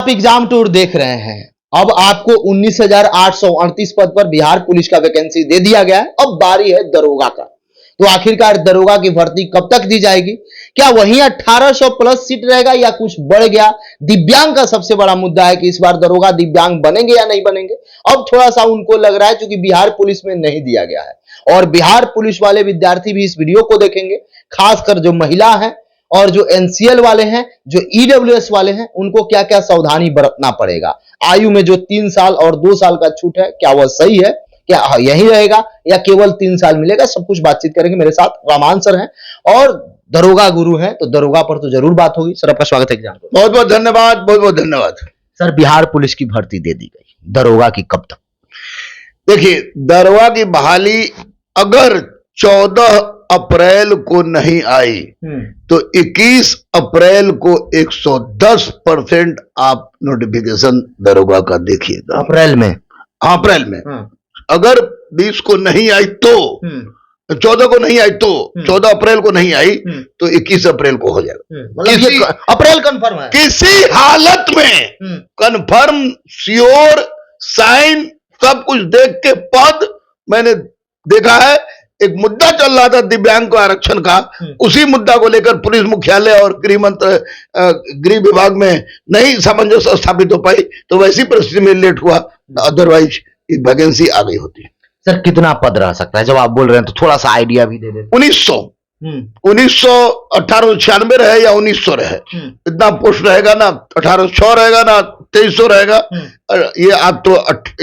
आप exam tour देख रहे हैं। अब आपको 19,838 पद पर बिहार पुलिस का वैकेंसी दे दिया गया है। अब बारी है दरोगा का। तो आखिरकार दरोगा की भर्ती कब तक दी जाएगी? क्या वहीं 1800 प्लस सीट रहेगा या कुछ बढ़ गया? दिव्यांग का सबसे बड़ा मुद्दा है कि इस बार दरोगा दिव्यांग बनेंगे या नहीं बनेंगे। अब थोड़ा सा उनको लग रहा है क्योंकि बिहार पुलिस में नहीं दिया गया है और बिहार पुलिस वाले विद्यार्थी भी इस वीडियो को देखेंगे, खासकर जो महिला है और जो एनसीएल वाले हैं, जो ईडब्ल्यूएस वाले हैं, उनको क्या क्या सावधानी बरतना पड़ेगा। आयु में जो 3 साल और 2 साल का छूट है, क्या वह सही है? क्या यही रहेगा या केवल 3 साल मिलेगा? सब कुछ बातचीत करेंगे। मेरे साथ रामान सर हैं और दरोगा गुरु हैं, तो दरोगा पर तो जरूर बात होगी। सर आपका स्वागत है एग्जाम को। बहुत बहुत धन्यवाद, बहुत बहुत धन्यवाद। सर बिहार पुलिस की भर्ती दे दी गई, दरोगा की कब तक? देखिए, दरोगा की बहाली अगर 14 अप्रैल को नहीं आई तो 21 अप्रैल को 110% आप नोटिफिकेशन दरोगा का देखिएगा। अप्रैल में? हाँ, अप्रैल में। अगर 20 को नहीं आई तो 14 को नहीं आई तो 14 अप्रैल को नहीं आई तो 21 अप्रैल को हो जाएगा। मतलब अप्रैल कंफर्म है? किसी हालत में कंफर्म, श्योर, साइन सब कुछ देख के पद मैंने देखा है। एक मुद्दा चल रहा था दिव्यांग को आरक्षण का, उसी मुद्दा को लेकर पुलिस मुख्यालय और गृह विभाग में नहीं सामंजस्य स्थापित हो पाई, तो वैसी परिस्थिति में लेट हुआ, अदरवाइज वैकेंसी आ गई होती। सर कितना पद रह सकता है? जब आप बोल रहे हैं तो थोड़ा सा आइडिया भी दे दें। 1896 रहे या 1900 रहे, इतना पोस्ट रहेगा ना। 1806 रहेगा ना 2300 रहेगा। ये आप तो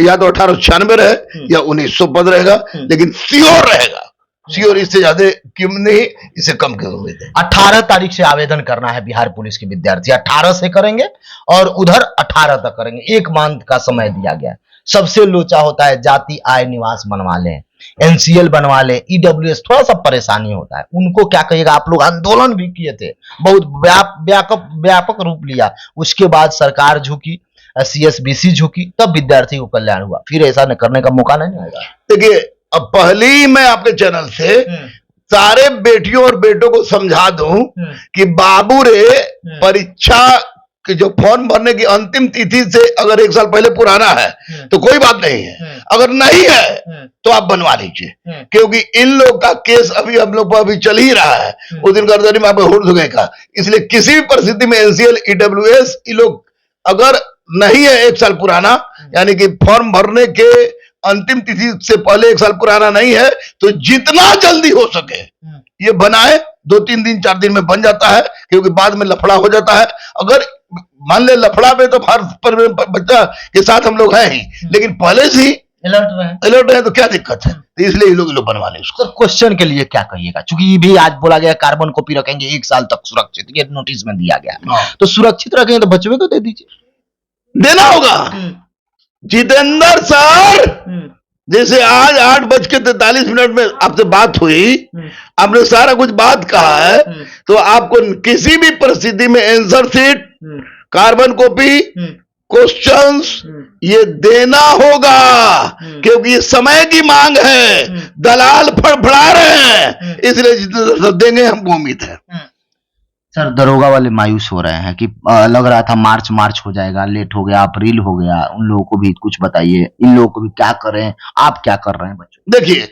या तो 1896 रहे या 1900 पद रहेगा, लेकिन श्योर रहेगा। श्योर इससे ज्यादा क्यों नहीं, इससे कम क्यों उम्मीद है। 18 तारीख से आवेदन करना है बिहार पुलिस के विद्यार्थी। 18 से करेंगे और उधर 18 तक करेंगे। 1 मंथ का समय दिया गया है। सबसे लोचा होता है जाति आय निवास बनवा लें, एनसीएल बनवा ले, ईडब्ल्यूएस थोड़ा सा परेशानी होता है। उनको क्या कहिएगा? आप लोग आंदोलन भी किए थे, बहुत व्यापक रूप लिया, उसके बाद सरकार झुकी, सीएसबीसी झुकी, तब विद्यार्थी को कल्याण हुआ। फिर ऐसा न करने का मौका नहीं आएगा। देखिए, अब पहले मैं आपके चैनल से सारे बेटियों और बेटों को समझा दूं कि बाबू रे, परीक्षा कि जो फॉर्म भरने की अंतिम तिथि से अगर 1 साल पहले पुराना है तो कोई बात नहीं है, अगर नहीं है तो आप बनवा लीजिए, क्योंकि इन लोग का केस अभी हम लोग पर अभी चल ही रहा है। उस दिन गर्दनी में हुड़ का, इसलिए किसी भी परिस्थिति में एनसीएल, ईडब्ल्यूएस, ये लोग अगर नहीं है 1 साल पुराना, यानी कि फॉर्म भरने के अंतिम तिथि से पहले 1 साल पुराना नहीं है, तो जितना जल्दी हो सके ये बनाए। 2-3 दिन 4 दिन में बन जाता है, क्योंकि बाद में लफड़ा हो जाता है। अगर मान ले लफड़ा में तो हर बच्चा के साथ हम लोग हैं ही, लेकिन पहले से ही अलर्ट रहे तो क्या दिक्कत है। तो इसलिए ये लोग बनवा ले उसको। सर क्वेश्चन के लिए क्या कहिएगा? क्योंकि ये भी आज बोला गया कार्बन कॉपी रखेंगे 1 साल तक सुरक्षित, ये नोटिस में दिया गया। तो सुरक्षित रखेंगे तो बच्चों को दे दीजिए, देना होगा। जितेंद्र सर, जैसे आज 8:43 में आपसे बात हुई, आपने सारा कुछ बात कहा है, तो आपको किसी भी परिस्थिति में answer sheet, carbon copy, questions ये देना होगा, क्योंकि ये समय की मांग है। दलाल फड़फड़ा रहे हैं, इसलिए जितना देंगे हमको उम्मीद है। सर दरोगा वाले मायूस हो रहे हैं कि लग रहा था मार्च हो जाएगा, लेट हो गया, अप्रैल हो गया। उन लोगों को भी कुछ बताइए, इन लोगों को भी क्या करें, आप क्या कर रहे हैं बच्चों? देखिए,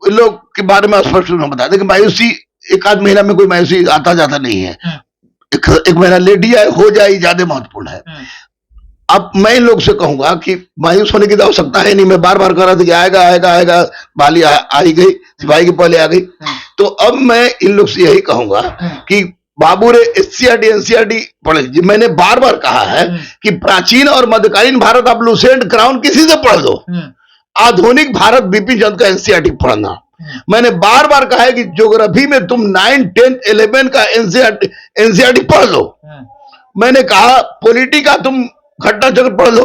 इन लोग के बारे में स्पष्ट रूप में बता दें कि मायूसी 1-8 महीना में कोई मायूसी आता जाता नहीं है। एक महीना लेट ही हो जाए ज्यादा महत्वपूर्ण है। अब मैं इन लोग से कहूंगा कि मायूस होने की तो आवश्यकता है नहीं। मैं बार बार कह रहा था कि आएगा आएगा आएगा, बाली आई गई, सिपाही की पहले आ गई। तो अब मैं इन लोग से यही कहूंगा कि बाबू रे, एससीईआरटी एनसीईआरटी पढ़े। मैंने बार बार कहा है कि प्राचीन और मध्यकालीन भारत आप लुसेंट क्राउन किसी से पढ़ दो, आधुनिक भारत बिपिन चंद्र का एनसीईआरटी पढ़ना। मैंने बार बार कहा है कि ज्योग्राफी में तुम 9, 10, 11 का एनसीईआरटी पढ़ लो। मैंने कहा पॉलिटी का तुम घटना चक्र पढ़ लो,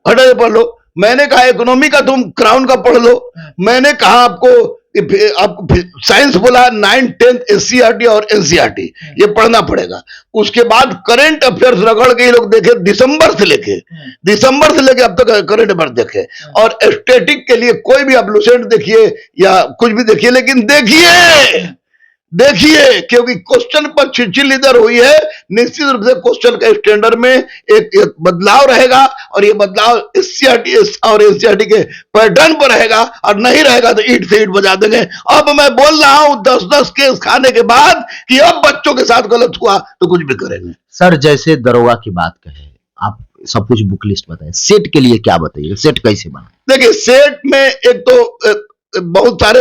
घटना पढ़ लो। मैंने कहा इकोनॉमी का तुम क्राउन का पढ़ लो। मैंने कहा आपको साइंस बोला 9, 10 एससीईआरटी और एनसीईआरटी ये पढ़ना पड़ेगा। उसके बाद करंट अफेयर्स रगड़ के ये लोग देखे, दिसंबर से लेके अब तक करंट अफेयर देखे। और स्टैटिक के लिए कोई भी आप लुसेंट देखिए या कुछ भी देखिए, लेकिन देखिए, क्योंकि क्वेश्चन पर चिड़चिड़ इधर हुई है, निश्चित रूप से क्वेश्चन के स्टैंडर्ड में एक बदलाव रहेगा और ये बदलाव एससीईआरटी और एनसीईआरटी के पैटर्न पर रहेगा, और नहीं रहेगा तो ईंट से ईंट बजा देंगे। अब मैं बोल रहा हूं 10-10 केस खाने के बाद कि अब बच्चों के साथ गलत हुआ तो कुछ भी करेंगे। सर जैसे दरोगा की बात कहे, आप सब कुछ बुक लिस्ट बताए, सेट के लिए क्या बताइए, सेट कैसे बना? देखिए, सेट में एक तो बहुत सारे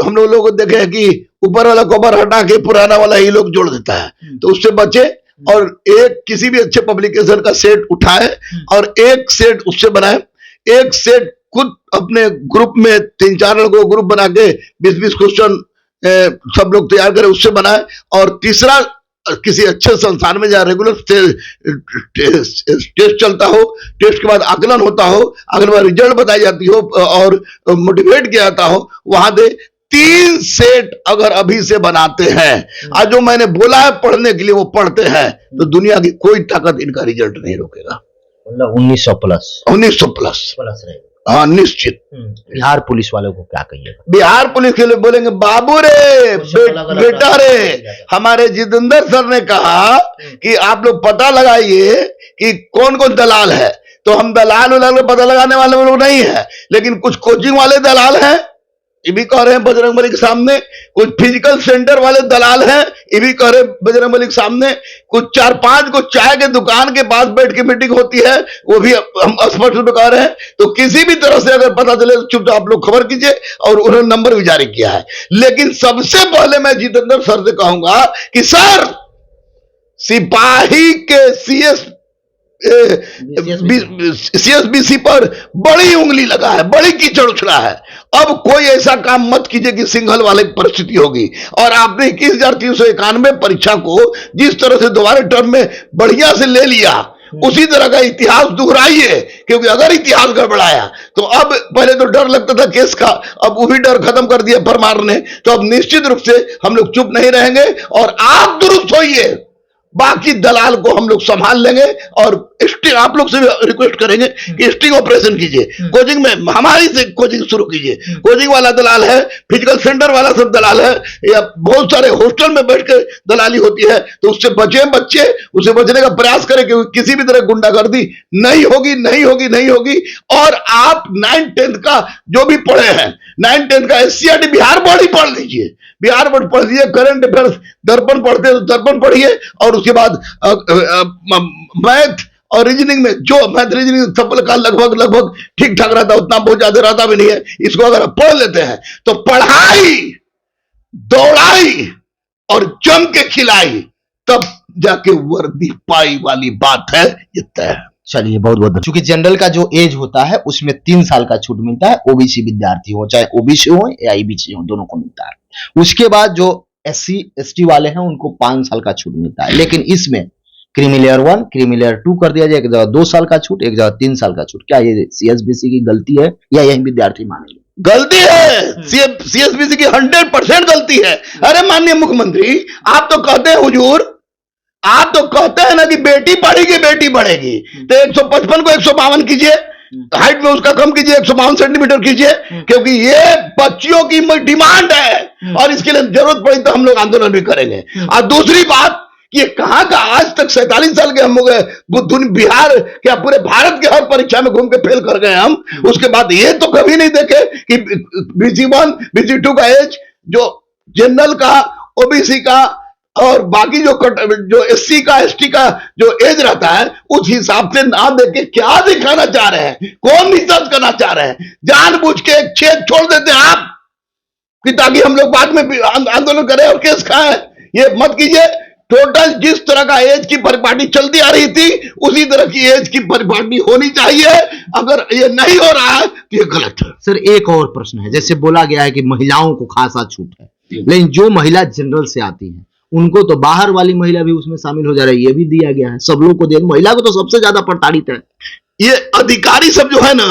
हम लोगों को देखे हैं कि ऊपर वाला कवर हटा के पुराना वाला ही लोग जोड़ देता है, तो उससे बचे और एक किसी भी अच्छे पब्लिकेशन का सेट उठाए और एक सेट उससे बनाए। एक सेट खुद अपने ग्रुप में 3-4 लोगों को ग्रुप बना के 20-20 क्वेश्चन सब लोग तैयार करें, उससे बनाए। और तीसरा, किसी अच्छे संस्थान में जहाँ रेगुलर टेस्ट चलता हो, टेस्ट के बाद आकलन होता हो, आकलन के बाद रिजल्ट बताई जाती हो और मोटिवेट किया जाता हो, वहां दे 3 सेट अगर अभी से बनाते हैं, आज जो मैंने बोला है पढ़ने के लिए वो पढ़ते हैं, तो दुनिया की कोई ताकत इनका रिजल्ट नहीं रोकेगा। मतलब 1900 प्लस 1900 प्लस रहेगा। हाँ, निश्चित। बिहार पुलिस वालों को क्या कहिएगा? बिहार पुलिस के लिए बोलेंगे, बाबू रे, बेटा रे, हमारे जितेंद्र सर ने कहा कि आप लोग पता लगाइए कि कौन कौन दलाल है। तो हम दलाल उलाल पता लगाने वाले लोग नहीं है, लेकिन कुछ कोचिंग वाले दलाल हैं, ये भी कह रहे हैं बजरंगबली के सामने। कुछ फिजिकल सेंटर वाले दलाल हैं, ये भी कह रहे हैं बजरंगबली के सामने। कुछ 4-5 को चाय के दुकान के पास बैठ के मीटिंग होती है, वो भी हम स्पष्ट रूप में कह रहे हैं। तो किसी भी तरह से अगर पता चले तो चुपचाप आप लोग खबर कीजिए, और उन्होंने नंबर भी जारी किया है। लेकिन सबसे पहले मैं जितेंद्र सर से कहूंगा कि सर, सिपाही के सीएसबीसी पर बड़ी उंगली लगा है, बड़ी कीचड़ उछला है। अब कोई ऐसा काम मत कीजिए कि सिंघल वाली परिस्थिति होगी। और आपने 21,391 परीक्षा को जिस तरह से दोबारा टर्म में बढ़िया से ले लिया, उसी तरह का इतिहास दोहराइए, क्योंकि अगर इतिहास गड़बड़ाया तो अब, पहले तो डर लगता था केस का, अब वो भी डर खत्म कर दिया परमार ने। तो अब निश्चित रूप से हम लोग चुप नहीं रहेंगे और आप दुरुस्त होइए, बाकी दलाल को हम लोग संभाल लेंगे। और आप लोग से भी रिक्वेस्ट करेंगे कि स्टिंग ऑपरेशन कीजिए, कोचिंग में हमारी से कोचिंग शुरू कीजिए। कोचिंग वाला दलाल है, फिजिकल सेंटर वाला सब दलाल है, या बहुत सारे हॉस्टल में बैठ के दलाली होती है, तो उससे बचे बच्चे, उससे बचने का प्रयास करें, क्योंकि किसी भी तरह गुंडागर्दी नहीं होगी, नहीं होगी, नहीं होगी। और आप 9th-10th का जो भी पढ़े हैं, 9th-10th का एससीईआरटी बिहार बोर्ड ही पढ़ लीजिए, बिहार बोर्ड पढ़ लीजिए। करंट अफेयर्स दर्पण पढ़ते हैं तो दर्पण पढ़िए, और उसके बाद मैथ और रीजनिंग में, जो मैथ रीजनिंग सब का लगभग ठीक ठाक रहता है, उतना बहुत ज्यादा रहता भी नहीं है। इसको अगर आप पढ़ लेते हैं तो पढ़ाई, दौड़ाई और जम के खिलाई, तब जाके वर्दी पाई वाली बात है, ये तय है। चलिए, बहुत बहुत। चूंकि जनरल का जो एज होता है उसमें 3 साल का छूट मिलता है, ओबीसी विद्यार्थी हो, चाहे ओबीसी हो या ईबीसी हो, दोनों को मिलता है। उसके बाद जो एससी एसटी वाले हैं उनको 5 साल का छूट मिलता है। लेकिन इसमें क्रीमिलेयर 1, क्रीमिलेयर 2 कर दिया जाए, एक जगह 2 साल का छूट, एक जगह 3 साल का छूट। क्या ये सीएसबीसी की गलती है या यही विद्यार्थी मानेंगे? गलती है, सीएसबीसी की 100% गलती है। अरे माननीय मुख्यमंत्री, आप तो कहते हैं हुजूर, आप तो कहते हैं ना कि बेटी पढ़ेगी बेटी बढ़ेगी, तो 155 को 152 कीजिए, हाइट में उसका कम कीजिए, 152 सेंटीमीटर कीजिए, क्योंकि ये बच्चियों की डिमांड है और इसके लिए जरूरत पड़ी तो हम लोग आंदोलन भी करेंगे। और दूसरी बात, ये कहां का, आज तक 47 साल के हम हो गए, बिहार क्या पूरे भारत के हर परीक्षा में घूम के फेल कर गए हम। उसके बाद ये तो कभी नहीं देखे कि BC1 BC2 का एज, जो जनरल का, ओबीसी का और बाकी जो एससी का एसटी का जो एज रहता है, उस हिसाब से ना देके क्या दिखाना चाह रहे हैं, कौन रिसर्च करना चाह रहे हैं? जानबूझ के एक छेद छोड़ देते हैं आप कि ताकि हम लोग बाद में आंदोलन करें और केस खाएं। ये मत कीजिए। टोटल जिस तरह का एज की परिपाटी चलती आ रही थी, उसी तरह की एज की परिपाटी होनी चाहिए। अगर ये नहीं हो रहा है तो ये गलत है। सर, एक और प्रश्न है, जैसे बोला गया है कि महिलाओं को खासा छूट है, लेकिन जो महिला जनरल से आती है उनको तो बाहर वाली महिला भी उसमें शामिल हो जा रही है, ये भी दिया गया है, सब लोग को दिया। महिला को तो सबसे ज्यादा प्रताड़ित है। ये अधिकारी सब जो है ना,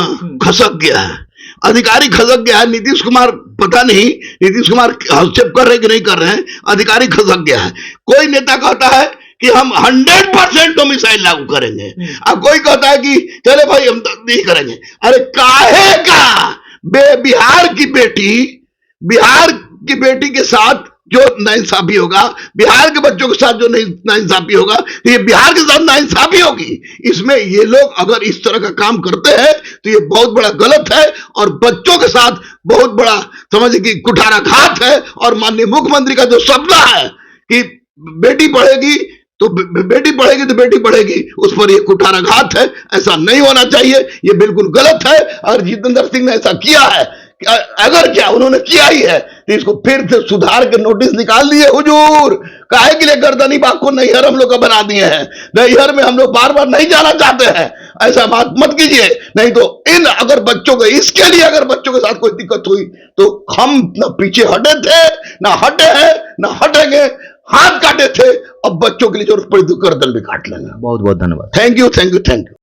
खसक गया है, अधिकारी खसक गया है। नीतीश कुमार, पता नहीं नीतीश कुमार हस्तक्षेप कर रहे कि नहीं कर रहे हैं, अधिकारी खसक गया है। कोई नेता कहता है कि हम 100% डोमिसाइल लागू करेंगे, अब कोई कहता है कि चले भाई हम नहीं करेंगे। अरे काहे का बिहार की बेटी के साथ जो नाइंसाफी होगा, बिहार के बच्चों के साथ जो नाइंसाफी होगा, तो ये बिहार के साथ नाइंसाफी होगी। इसमें ये लोग अगर इस तरह का काम करते हैं तो ये बहुत बड़ा गलत है और बच्चों के साथ बहुत बड़ा समझ कि कुठाराघात है। और माननीय मुख्यमंत्री का जो सपना है कि बेटी पढ़ेगी तो बेटी पढ़ेगी तो बेटी पढ़ेगी, उस पर ये कुठाराघात है। ऐसा नहीं होना चाहिए, ये बिल्कुल गलत है। और जितेंद्र सिंह ने ऐसा किया है, अगर क्या उन्होंने किया ही है तो इसको फिर से सुधार के नोटिस निकाल दिए हुजूर। काहे के लिए गर्दनी बाग को नैहर हम लोग का बना दिए हैं? नैहर में हम लोग बार बार नहीं जाना चाहते हैं, ऐसा बात मत कीजिए। नहीं तो इन अगर बच्चों को, इसके लिए अगर बच्चों के साथ कोई दिक्कत हुई तो हम न पीछे हटे थे, ना हटे हैं, ना हटेंगे। हाथ काटे थे, अब बच्चों के लिए जरूरत पड़ी तो गर्दन भी काट लेंगे। बहुत बहुत धन्यवाद। Thank you, thank you, thank you.